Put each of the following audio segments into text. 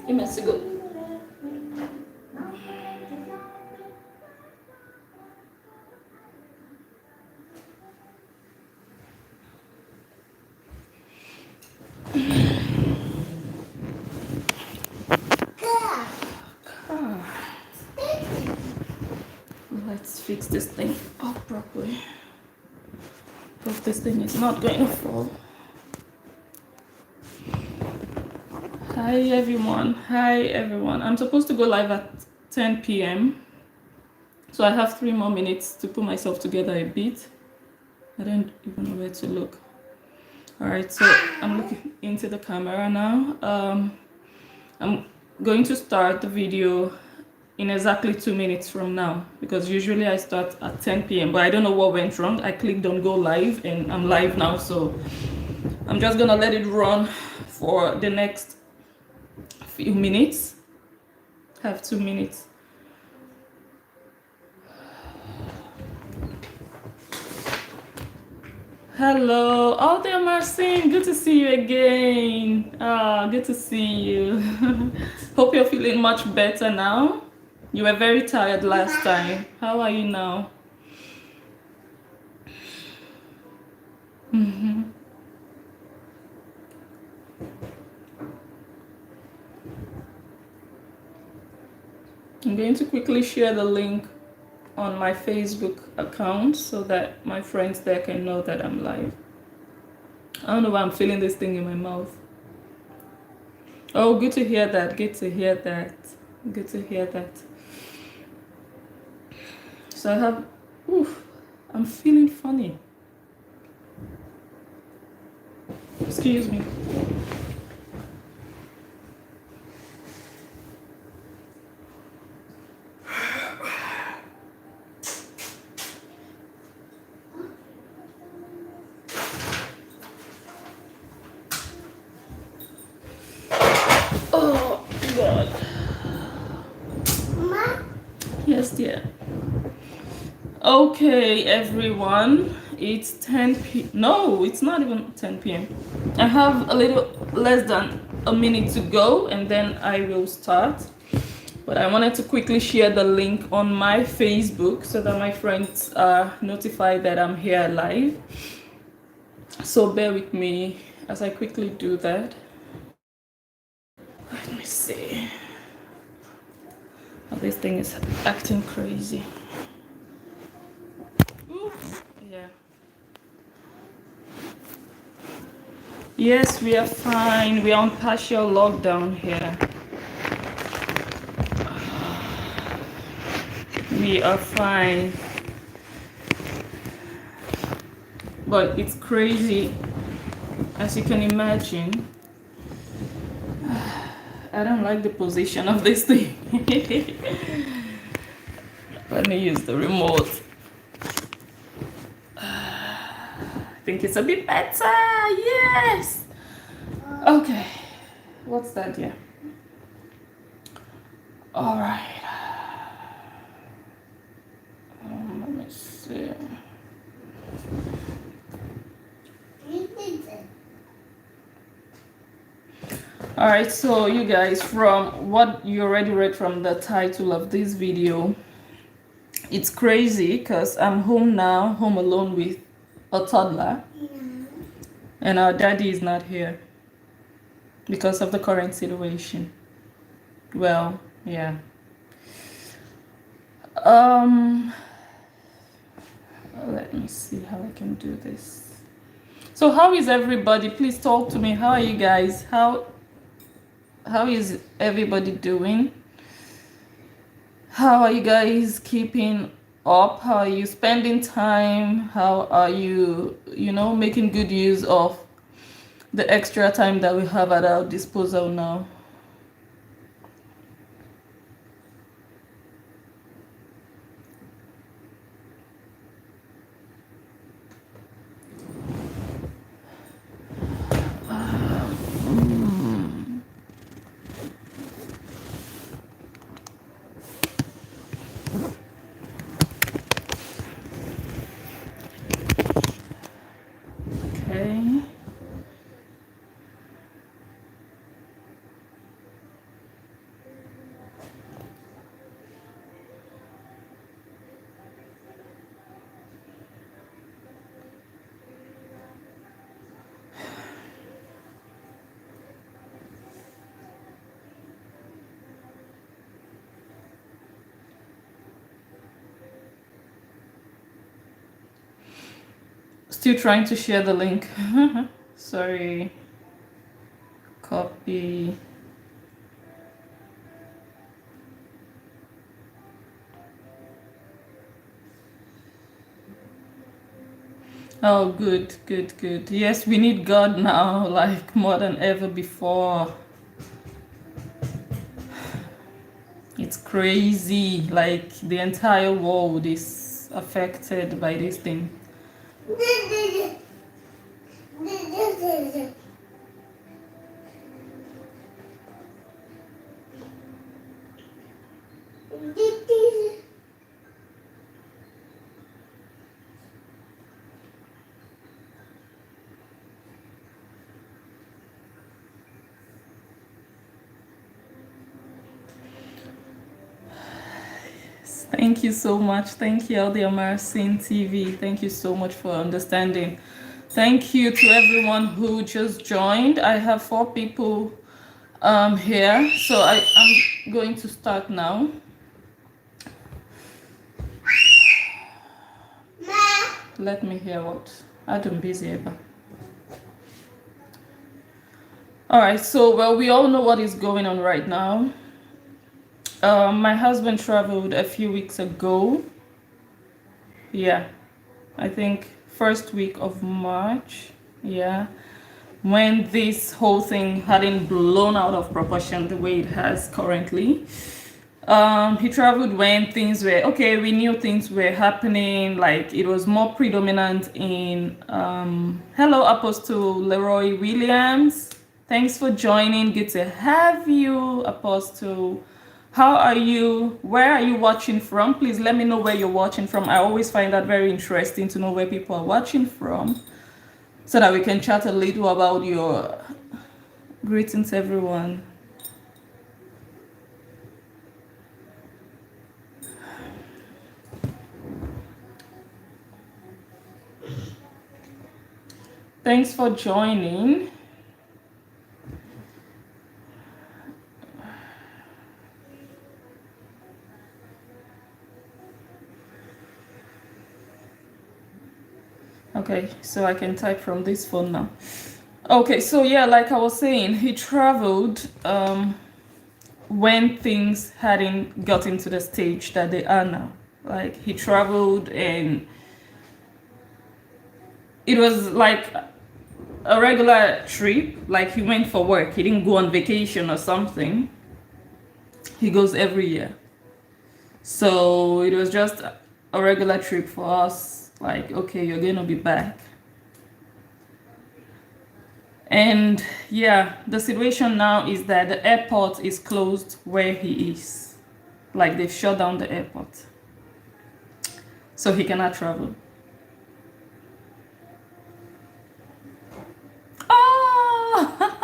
Give me a cigarette. Let's fix this thing up properly. Hope this thing is not going to fall. Hi everyone. Hi everyone. I'm supposed to go live at 10 p.m. So I have 3 more minutes to put myself together a bit. I don't even know where to look. Alright, so I'm looking into the camera now. I'm going to start the video in exactly 2 minutes from now, because usually I start at 10 p.m. but I don't know what went wrong. I clicked on go live and I'm live now, so I'm just gonna let it run for the next few minutes. Have 2 minutes. Hello, oh there, Marcin, good to see you again. Good to see you. Hope you're feeling much better now. You were very tired last time. How are you now? I'm going to quickly share the link on my Facebook account so that my friends there can know that I'm live. I don't know why I'm feeling this thing in my mouth. Oh, good to hear that. Good to hear that. Good to hear that. So I have, I'm feeling funny. Excuse me. Oh, God. Mama? Yes, dear. Okay, everyone. It's 10 p.m. No, it's not even 10 p.m. I have a little less than a minute to go and then I will start. But I wanted to quickly share the link on my Facebook so that my friends are notified that I'm here live. So bear with me as I quickly do that. Let me see. Oh, this thing is acting crazy. Yeah. Yes, we are fine. We are on partial lockdown here. We are fine. But it's crazy, as you can imagine. I don't like the position of this thing. Let me use the remote. I think it's a bit better. Yes. Okay. What's that? Yeah. All right. Let me see. All right, so you guys, from what you already read from the title of this video, it's crazy because I'm home now, home alone with a toddler, and our daddy is not here because of the current situation. Well, yeah. Let me see how I can do this. So how is everybody? Please talk to me. How are you guys? How is everybody doing? How are you guys keeping up? How are you spending time? How are you, making good use of the extra time that we have at our disposal now? Okay. Still trying to share the link. Sorry. Copy. Oh, good, good, good. Yes, we need God now, like more than ever before. It's crazy. Like the entire world is affected by this thing. Thank you so much. Thank you, Aldi Amarsin TV. Thank you so much for understanding. Thank you to everyone who just joined. I have 4 people here, so I'm going to start now. Let me hear what I'm busy about. All right, so well, we all know what is going on right now. My husband traveled a few weeks ago. Yeah, I think first week of March. Yeah, when this whole thing hadn't blown out of proportion the way it has currently. He traveled when things were okay. We knew things were happening. Like it was more predominant in. Hello, Apostle Leroy Williams. Thanks for joining. Good to have you, Apostle. How are you? Where are you watching from? Please let me know where you're watching from. I always find that very interesting to know where people are watching from, so that we can chat a little about your greetings, everyone. Thanks for joining. Okay, so I can type from this phone now. Okay, so yeah, like I was saying, he traveled when things hadn't gotten to the stage that they are now. Like he traveled and it was like a regular trip, like he went for work. He didn't go on vacation or something. He goes every year. So it was just a regular trip for us. Like, okay, you're going to be back. And yeah, the situation now is that the airport is closed where he is. Like they've shut down the airport. So he cannot travel. Oh,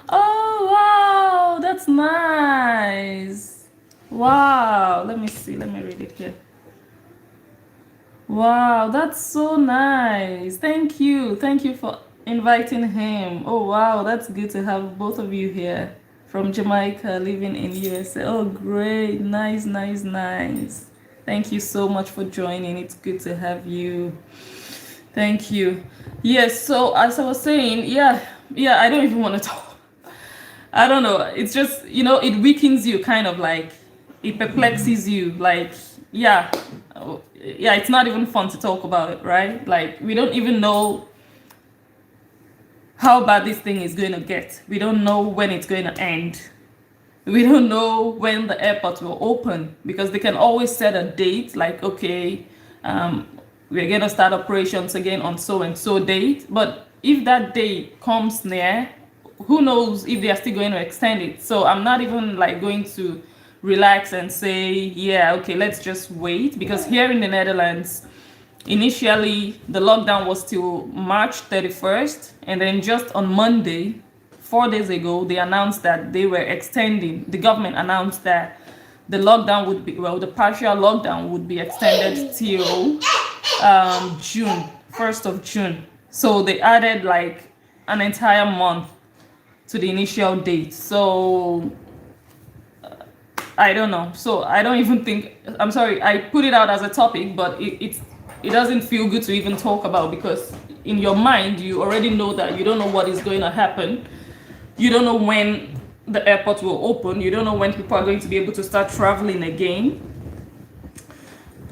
oh wow, that's nice. Wow, let me see, let me read it here. Wow, that's so nice. Thank you for inviting him. Oh wow, that's good to have both of you here from Jamaica living in USA. Oh great, nice. Thank you so much for joining. It's good to have you. Thank you. Yes, so as I was saying, yeah, I don't even want to talk. I don't know. It's just, it weakens you, kind of like, it perplexes you. Like, yeah, it's not even fun to talk about it, right? Like, we don't even know how bad this thing is going to get. We don't know when it's going to end. We don't know when the airport will open, because they can always set a date, like, okay, we're going to start operations again on so and so date. But if that date comes near, who knows if they are still going to extend it. So I'm not even like going to relax and say, yeah, okay, let's just wait. Because here in the Netherlands, initially the lockdown was till March 31st. And then just on Monday, 4 days ago, they announced that they were extending. The government announced that the lockdown would be, the partial lockdown would be extended till June, 1st of June. So they added like an entire month to the initial date. So I don't know. So I don't even think, I'm sorry, I put it out as a topic, but it's it doesn't feel good to even talk about, because in your mind you already know that you don't know what is going to happen. You don't know when the airport will open. You don't know when people are going to be able to start traveling again.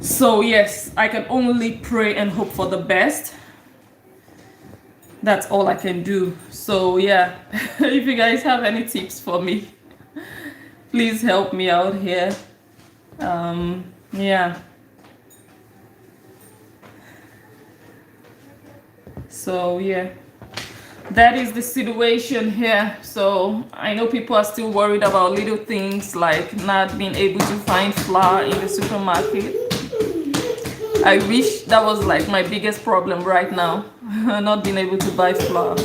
So yes, I can only pray and hope for the best. That's all I can do. So yeah, if you guys have any tips for me, please help me out here. Yeah. So yeah, that is the situation here. So I know people are still worried about little things like not being able to find flour in the supermarket. I wish that was like my biggest problem right now, not being able to buy flour.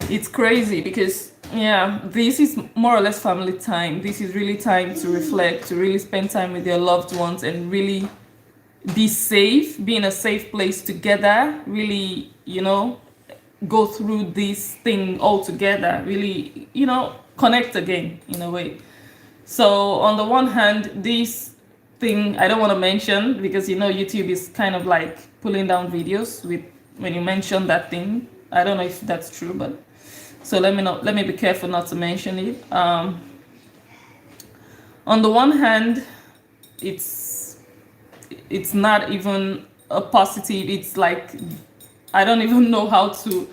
It's crazy because yeah, this is more or less family time. This is really time to reflect, to really spend time with your loved ones and really be safe, be in a safe place together, really, you know, go through this thing all together, really, you know, connect again in a way. So on the one hand, this thing I don't want to mention because you know YouTube is kind of like pulling down videos with when you mention that thing. I don't know if that's true, but so let me be careful not to mention it. On the one hand, it's not even a positive. It's like I don't even know how to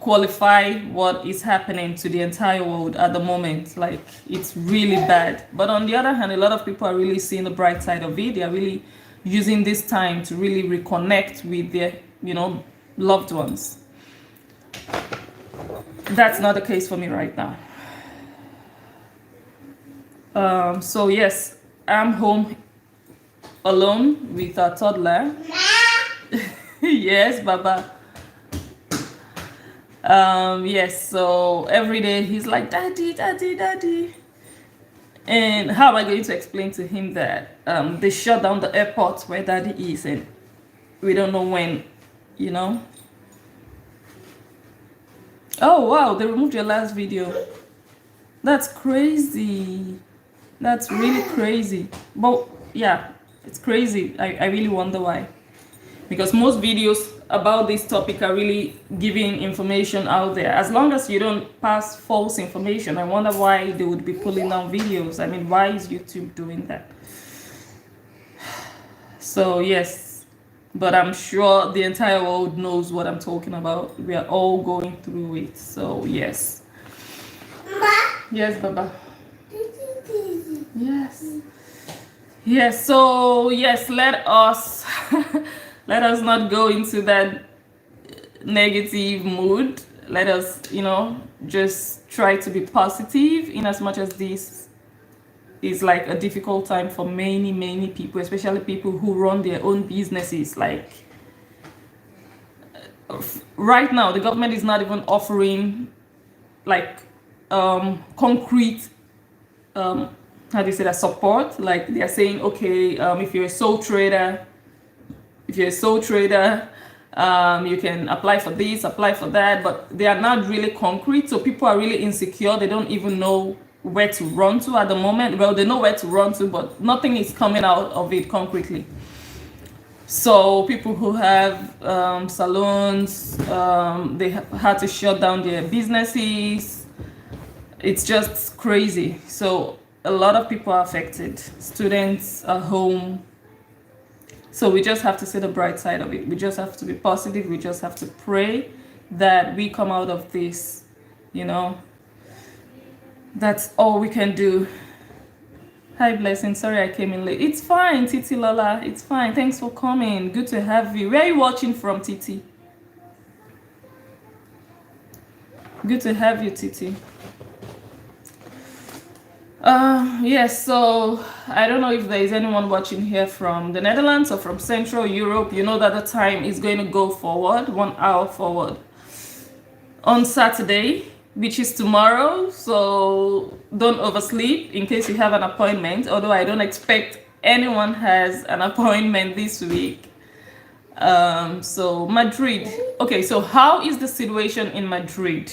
qualify what is happening to the entire world at the moment. Like it's really bad. But on the other hand, a lot of people are really seeing the bright side of it. They are really using this time to really reconnect with their, you know, loved ones. That's not the case for me right now. So yes, I'm home alone with a toddler. Yes, Baba. Yes, so every day he's like, daddy, daddy, daddy. And how am I going to explain to him that they shut down the airport where daddy is and we don't know when, you know? Oh wow, they removed your last video. That's crazy. That's really crazy. But yeah, it's crazy. I really wonder why. Because most videos about this topic are really giving information out there. As long as you don't pass false information, I wonder why they would be pulling down videos. I mean, why is YouTube doing that? So yes, but I'm sure the entire world knows what I'm talking about. We are all going through it. So yes. Yes, Baba. Yes. Yes, so yes, let us let us not go into that negative mood. Let us, you know, just try to be positive in as much as this is like a difficult time for many people, especially people who run their own businesses. Like right now the government is not even offering like concrete how do you say that, support. Like they are saying, okay, if you're a sole trader, you can apply for this, apply for that, but they are not really concrete. So people are really insecure. They don't even know where to run to at the moment. Well, they know where to run to, but nothing is coming out of it concretely. So people who have salons, they had to shut down their businesses. It's just crazy. So a lot of people are affected. Students are home. So we just have to see the bright side of it. We just have to be positive. We just have to pray that we come out of this, you know. That's all we can do. Hi, Blessing. Sorry I came in late. It's fine, Titi Lola. It's fine. Thanks for coming. Good to have you. Where are you watching from, Titi? Good to have you, Titi. Yes, so I don't know if there is anyone watching here from the Netherlands or from Central Europe. You know that the time is going to go forward, 1 hour forward on Saturday, which is tomorrow. So don't oversleep in case you have an appointment, although I don't expect anyone has an appointment this week. So Madrid. Okay, so how is the situation in Madrid?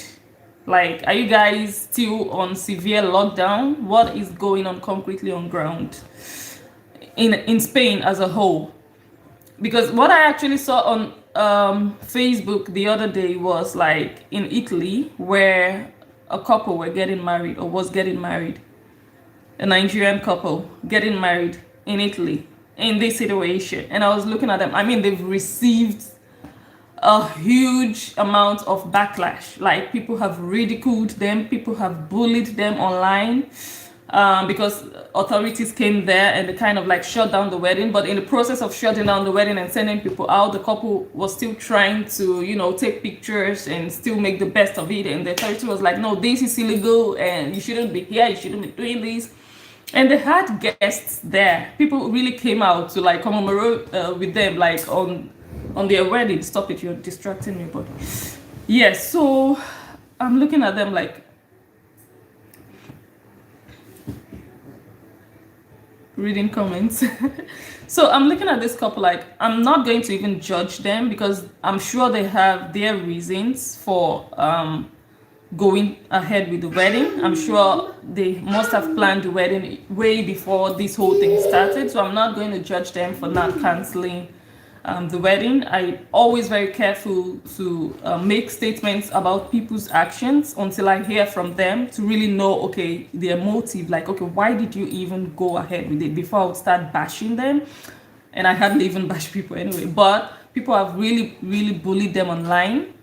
Like, are you guys still on severe lockdown? What is going on concretely on ground? in Spain as a whole. Because what I actually saw on Facebook the other day was like in Italy, where a couple were getting married or was getting married, a Nigerian couple getting married in Italy in this situation. And I was looking at them. I mean, they've received a huge amount of backlash. Like, people have ridiculed them, people have bullied them online, because authorities came there and they kind of like shut down the wedding. But in the process of shutting down the wedding and sending people out, the couple was still trying to, you know, take pictures and still make the best of it. And the authority was like, no, this is illegal and you shouldn't be here, you shouldn't be doing this. And they had guests there. People really came out to like commemorate with them, like on their wedding. Stop it, you're distracting me, but yes. So I'm looking at them like, reading comments. So I'm looking at this couple like, I'm not going to even judge them, because I'm sure they have their reasons for going ahead with the wedding. I'm sure they must have planned the wedding way before this whole thing started. So I'm not going to judge them for not canceling the wedding. I always very careful to make statements about people's actions until I hear from them, to really know, okay, their motive. Like, okay, why did you even go ahead with it, before I would start bashing them. And I hardly even bash people anyway, but people have really, really bullied them online.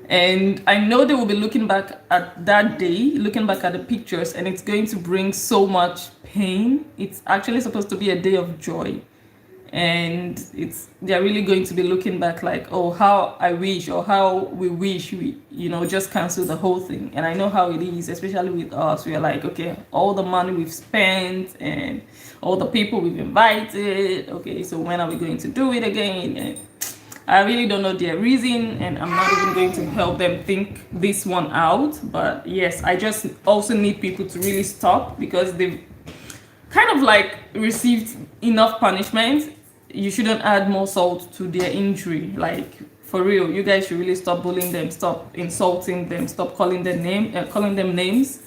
And I know they will be looking back at that day, looking back at the pictures, and it's going to bring so much pain. It's actually supposed to be a day of joy. And they're really going to be looking back like, oh, how I wish, or how we wish we, you know, just cancel the whole thing. And I know how it is, especially with us. We're like, okay, all the money we've spent and all the people we've invited, okay, so when are we going to do it again? And I really don't know their reason, and I'm not even going to help them think this one out. But yes, I just also need people to really stop, because they've kind of like received enough punishment. You shouldn't add more salt to their injury. Like, for real, you guys should really stop bullying them, stop insulting them, stop calling them names.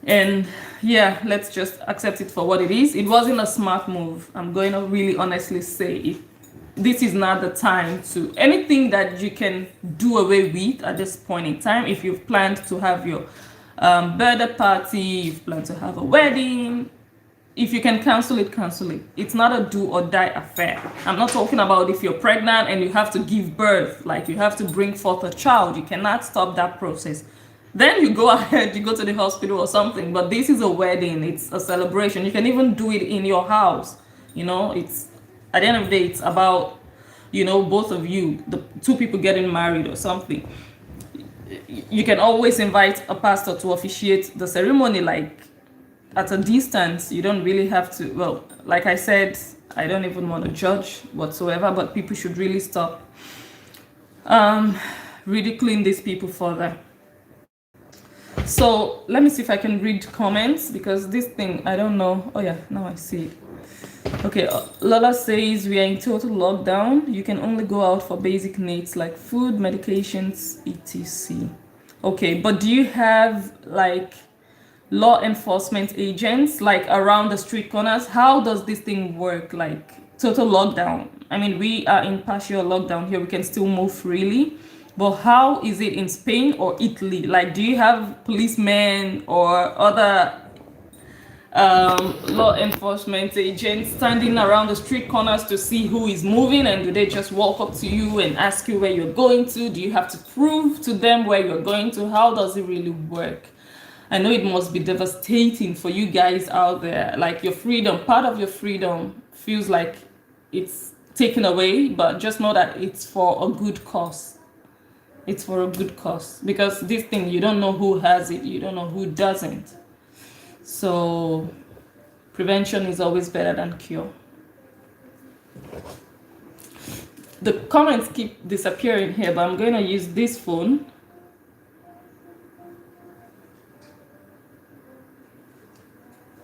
And yeah, let's just accept it for what it is. It wasn't a smart move. I'm going to really honestly say it. This is not the time to anything that you can do away with at this point in time. If you've planned to have your birthday party, you've planned to have a wedding, if you can cancel it, cancel it. It's not a do or die affair. I'm not talking about if you're pregnant and you have to give birth, like you have to bring forth a child. You cannot stop that process. Then you go ahead, you go to the hospital or something. But this is a wedding, it's a celebration. You can even do it in your house. You know, it's at the end of the day, it's about, you know, both of you, the two people getting married or something. You can always invite a pastor to officiate the ceremony, like at a distance. You don't really have to, well, like I said, I don't even want to judge whatsoever, but people should really stop ridiculing these people further. So let me see if I can read comments, because this thing, I don't know. Oh yeah, now I see it. Okay, Lola says we are in total lockdown. You can only go out for basic needs like food, medications, etc. Okay, but do you have like law enforcement agents like around the street corners? How does this thing work? Like total lockdown. I mean, we are in partial lockdown here. We can still move freely. But how is it in Spain or Italy? Like, do you have policemen or other law enforcement agents standing around the street corners to see who is moving? And do they just walk up to you and ask you where you're going to? Do you have to prove to them where you're going to? How does it really work? I know it must be devastating for you guys out there. Like, your freedom, part of your freedom feels like it's taken away, but just know that it's for a good cause. It's for a good cause, because this thing, you don't know who has it, you don't know who doesn't. So prevention is always better than cure. The comments keep disappearing here, but I'm going to use this phone.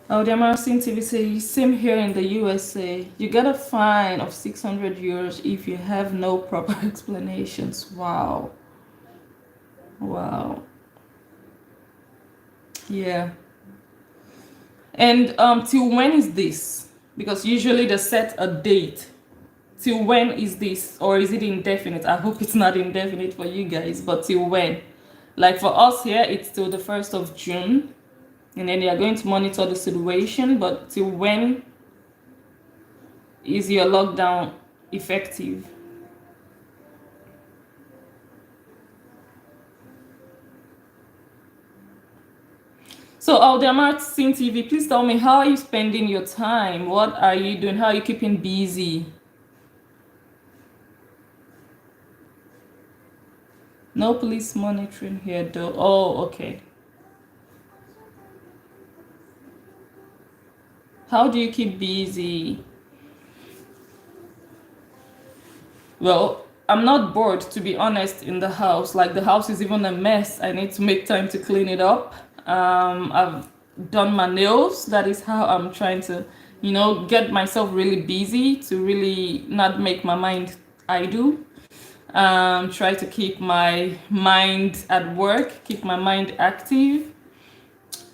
Audiamasin TV says, same here in the USA. You get a fine of 600 euros if you have no proper explanations. Wow. Wow. Yeah. And till when is this? because usually they set a date. Till when is this, or is it indefinite? I hope it's not indefinite for you guys, but till when? Like for us here, it's till the 1st of June, and then they are going to monitor the situation. But till when is your lockdown effective? So Aldemar Sin TV, please tell me, how are you spending your time? What are you doing? How are you keeping busy? No police monitoring here though. Oh, okay. How do you keep busy? Well, I'm not bored, to be honest, in the house. Like, the house is even a mess. I need to make time to clean it up. I've done my nails. That is how I'm trying to, get myself really busy, to really not make my mind idle. Try to keep my mind at work, keep my mind active.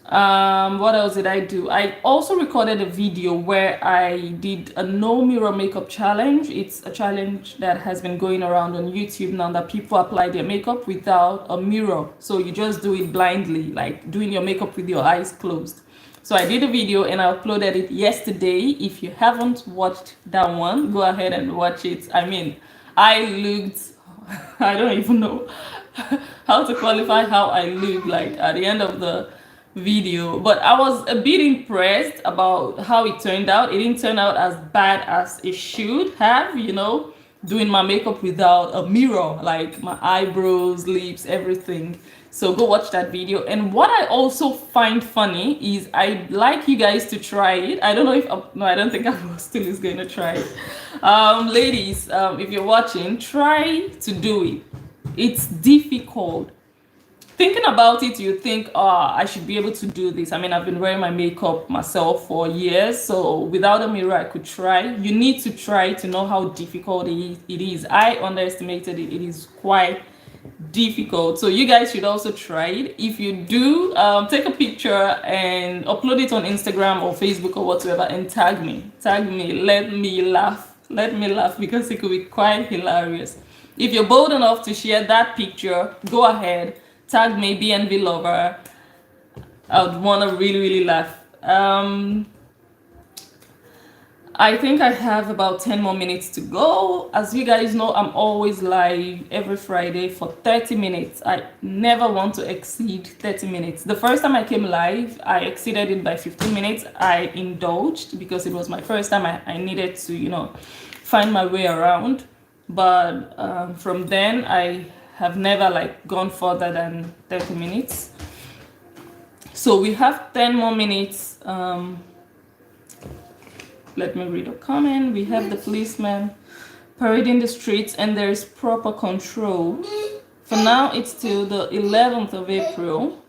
What else did I do? I also recorded a video where I did a no mirror makeup challenge. It's a challenge that has been going around on YouTube now, that people apply their makeup without a mirror. So you just do it blindly, like doing your makeup with your eyes closed. So I did a video and I uploaded it yesterday. If you haven't watched that one, go ahead and watch it. I mean, I looked, I don't even know how to qualify how I look like at the end of the video, but I was a bit impressed about how it turned out. It didn't turn out as bad as it should have, doing my makeup without a mirror, like my eyebrows, lips, everything. So go watch that video. And what I also find funny is I'd like you guys to try it. I don't know if no, I don't think I still is going to try it. Ladies, if you're watching, try to do it. It's difficult. Thinking about it, you think, I should be able to do this. I mean, I've been wearing my makeup myself for years, so without a mirror, I could try. You need to try to know how difficult it is. I underestimated it. It is quite difficult. So you guys should also try it. If you do, take a picture and upload it on Instagram or Facebook or whatever, and tag me. Tag me. Let me laugh. Let me laugh, because it could be quite hilarious. If you're bold enough to share that picture, go ahead. Tag me, BNV lover. I would want to really, really laugh. I think I have about 10 more minutes to go. As you guys know, I'm always live every Friday for 30 minutes. I never want to exceed 30 minutes. The first time I came live, I exceeded it by 15 minutes. I indulged because it was my first time. I needed to, find my way around. But from then, I have never gone further than 30 minutes. So we have 10 more minutes. Let me read a comment. We have the policeman parading the streets and there is proper control. For now, it's till the 11th of April.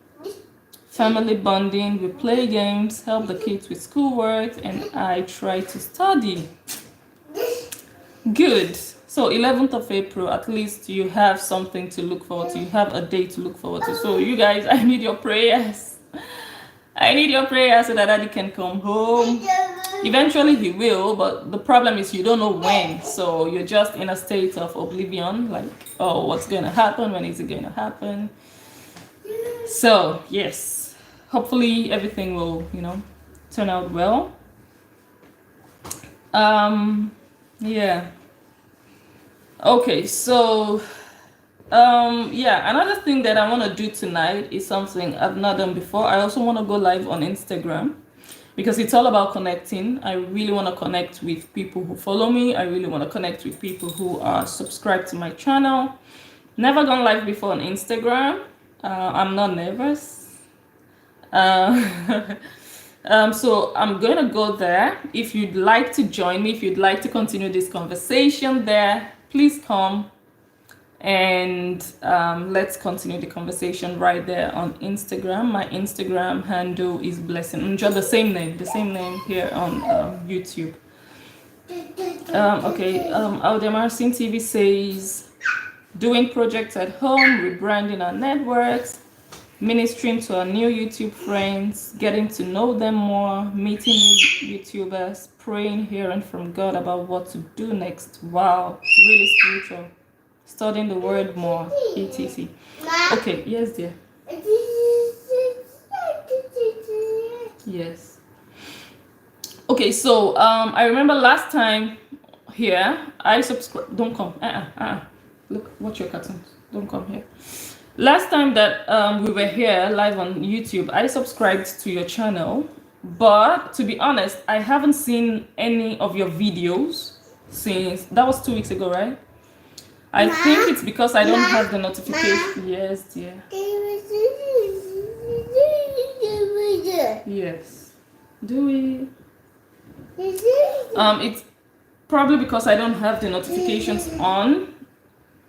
Family bonding, we play games, help the kids with schoolwork, and I try to study. Good. So 11th of April, at least you have something to look forward to. You have a day to look forward to. So you guys, I need your prayers. I need your prayers so that Daddy can come home. Eventually he will, but the problem is you don't know when. So you're just in a state of oblivion, like, oh, what's going to happen? When is it going to happen? So yes, hopefully everything will, turn out well. Yeah. Okay, so another thing that I want to do tonight is something I've not done before. I also want to go live on Instagram because it's all about connecting. I really want to connect with people who follow me. I really want to connect with people who are subscribed to my channel. Never gone live before on Instagram. I'm not nervous. So I'm going to go there. If you'd like to join me, if you'd like to continue this conversation there, please come and let's continue the conversation right there on Instagram. My Instagram handle is BlessingNjoh, the same name here on YouTube. Okay, Aldemar Sin TV says, doing projects at home, rebranding our networks. ministering to our new YouTube friends, getting to know them more, meeting new YouTubers, praying, hearing from God about what to do next. Wow, really spiritual. Studying the word more, etc. Okay, yes, dear. Yes. Okay, so I remember last time here I subscribed. Don't come. Look, watch your cartoons. Don't come here. Last time that we were here live on YouTube, I subscribed to your channel, but to be honest, I haven't seen any of your videos since that was 2 weeks ago, right? I think it's because I don't have the notification. Yes, dear. Yes. Do we? It's probably because I don't have the notifications on.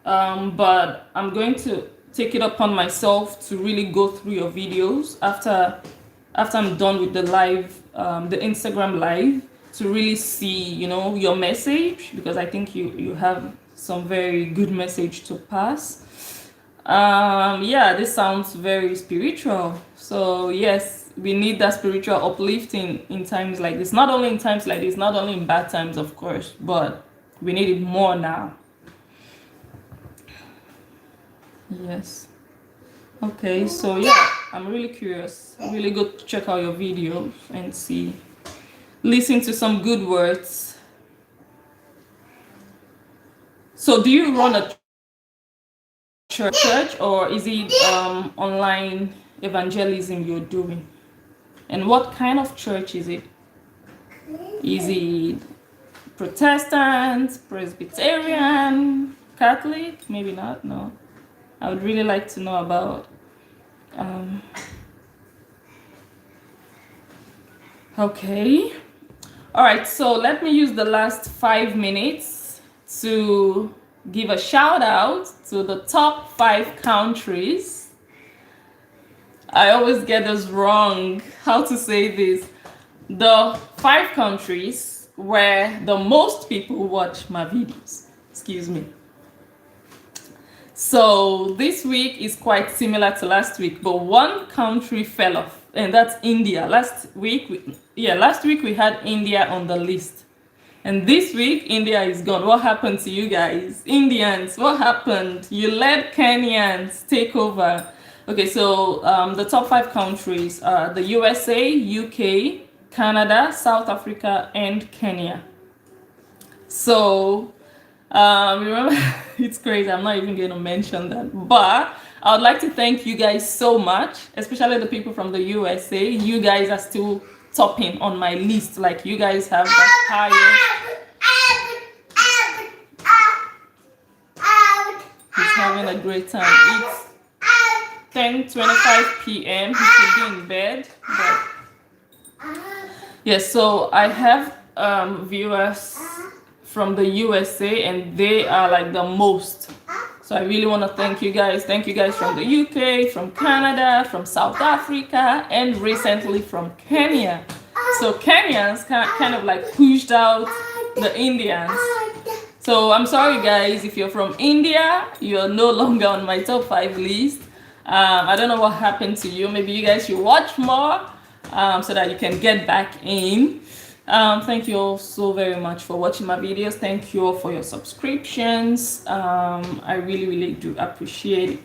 But I'm going to take it upon myself to really go through your videos after I'm done with the live, the Instagram live, to really see, you know, your message, because I think you have some very good message to pass. Yeah, this sounds very spiritual. So yes, we need that spiritual uplifting in times like this. Not only in times like this, not only in bad times, of course, but we need it more now. Yes. Okay, so yeah, I'm really curious. Really go check out your videos and see, listen to some good words. So do you run a church, or is it online evangelism you're doing? And what kind of church is it? Is it Protestant, Presbyterian, Catholic? Maybe not. No, I would really like to know about okay, all right, so let me use the last 5 minutes to give a shout out to the top 5 countries. I always get this wrong, how to say this. The 5 countries where the most people watch my videos. Excuse me. So this week is quite similar to last week, but one country fell off, and that's India. Last week we had India on the list, and this week India is gone. What happened to you guys, Indians? What happened? You let Kenyans take over. Okay, so the top 5 countries are the USA, UK, Canada, South Africa, and Kenya. So remember, it's crazy, I'm not even going to mention that, but I would like to thank you guys so much, especially the people from the USA. You guys are still topping on my list. Like, you guys have the highest. He's having a great time. It's 10:25 p.m. He should be in bed, but yes, so I have viewers from the USA, and they are like the most. So I really want to thank you guys. Thank you guys from the UK, from Canada, from South Africa, and recently from Kenya. So Kenyans kind of like pushed out the Indians. So I'm sorry guys, if you're from India, you're no longer on my top 5 list. I don't know what happened to you. Maybe you guys should watch more so that you can get back in. Thank you all so very much for watching my videos. Thank you all for your subscriptions. I really do appreciate it.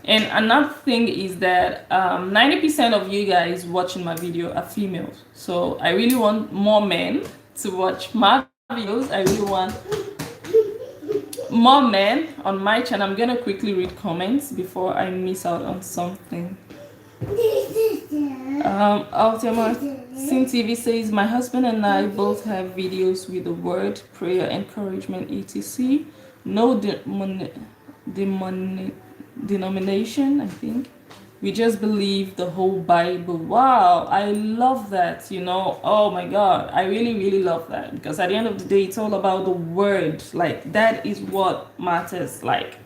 And another thing is that 90% of you guys watching my video are females. So I really want more men to watch my videos. I really want more men on my channel. I'm gonna quickly read comments before I miss out on something. Ultima Sin TV says, my husband and I both have videos with the word, prayer, encouragement, etc. No denomination, I think. We just believe the whole Bible. Wow, I love that, you know. Oh my God, I really love that, because at the end of the day, it's all about the word. Like, that is what matters. Like,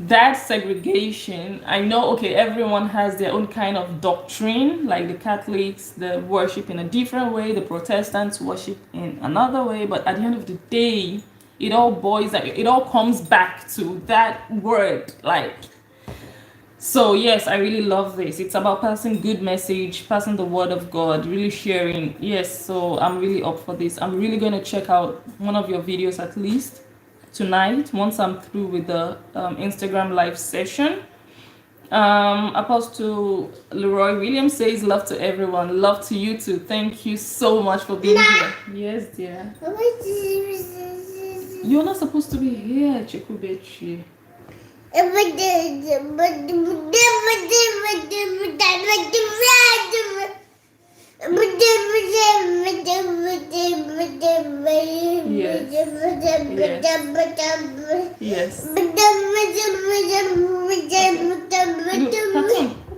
that segregation, I know, okay, everyone has their own kind of doctrine. Like the Catholics, they worship in a different way, the Protestants worship in another way, but at the end of the day, it all comes back to that word. Like, So yes, I really love this. It's about passing good message, passing the word of God, really sharing. Yes, so I'm really up for this. I'm really going to check out one of your videos at least tonight once I'm through with the Instagram live session. Apostle Leroy Williams says love to everyone. Love to you too. Thank you so much for being here. Yes, dear. You're not supposed to be here, Chikubechi. Yes. Oh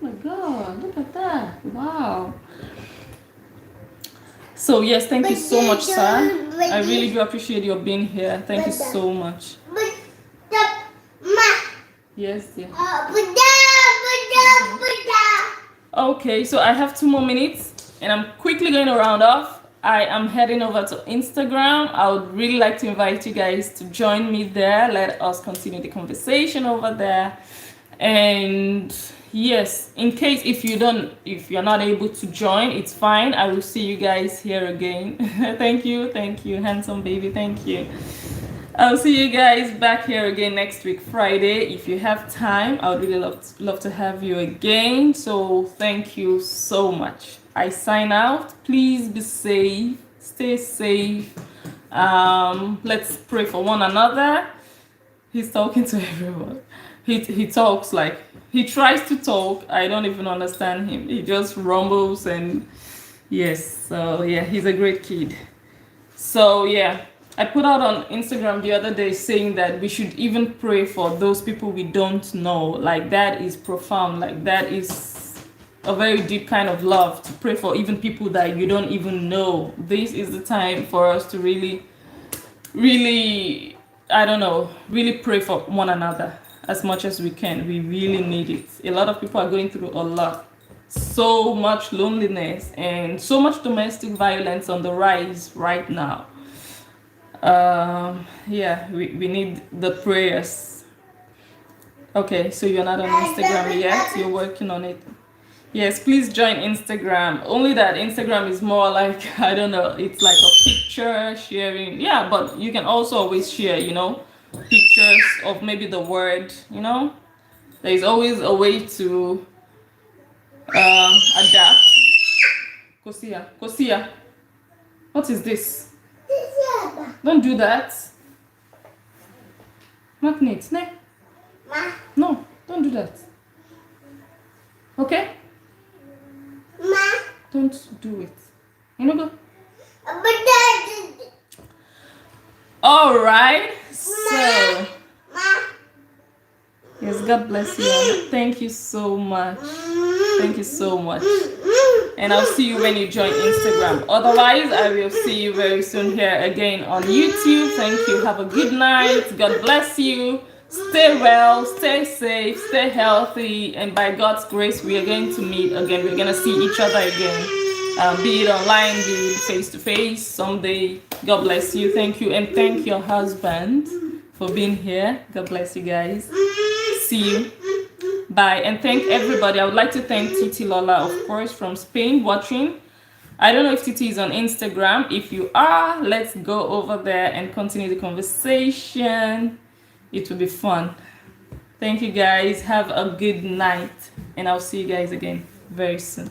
my God, look at that. Wow. So yes, thank you so much, sir. I really do appreciate your being here. Thank you so much. Yes, dear. Okay, so I have 2 more minutes and I'm quickly going to round off. I am heading over to Instagram. I would really like to invite you guys to join me there. Let us continue the conversation over there. And yes, in case if you're not able to join, it's fine. I will see you guys here again. Thank you, handsome baby, thank you. I'll see you guys back here again next week, Friday. If you have time, I would really love to have you again. So thank you so much. I sign out. Please be safe. Stay safe. Let's pray for one another. He's talking to everyone. He talks like he tries to talk. I don't even understand him. He just rumbles and yes. So yeah, he's a great kid. So yeah. I put out on Instagram the other day saying that we should even pray for those people we don't know. Like that is profound. Like that is a very deep kind of love, to pray for even people that you don't even know. This is the time for us to really, really pray for one another as much as we can. We really need it. A lot of people are going through a lot. So much loneliness and so much domestic violence on the rise right now. Yeah, we need the prayers. Okay, so you're not on Instagram yet, you're working on it. Yes, please join Instagram. Only that Instagram is more like, I don't know, it's like a picture sharing. Yeah, but you can also always share, pictures of maybe the word, There is always a way to adapt. Kosia, what is this? Don't do that. Magnet, ne? No, don't do that. Okay? Don't do it. Go. All right. So, yes, God bless you. Thank you so much. Thank you so much. And I'll see you when you join Instagram. Otherwise, I will see you very soon here again on YouTube. Thank you. Have a good night. God bless you. Stay well, stay safe, stay healthy. And by God's grace, we are going to meet again. We're going to see each other again. Be it online, be it face to face someday. God bless you. Thank you. And thank your husband for being here. God bless you guys. See you. Bye. And thank everybody. I would like to thank Titi Lola, of course, from Spain, watching. I don't know if Titi is on Instagram. If you are, let's go over there and continue the conversation. It will be fun. Thank you guys. Have a good night. And I'll see you guys again very soon.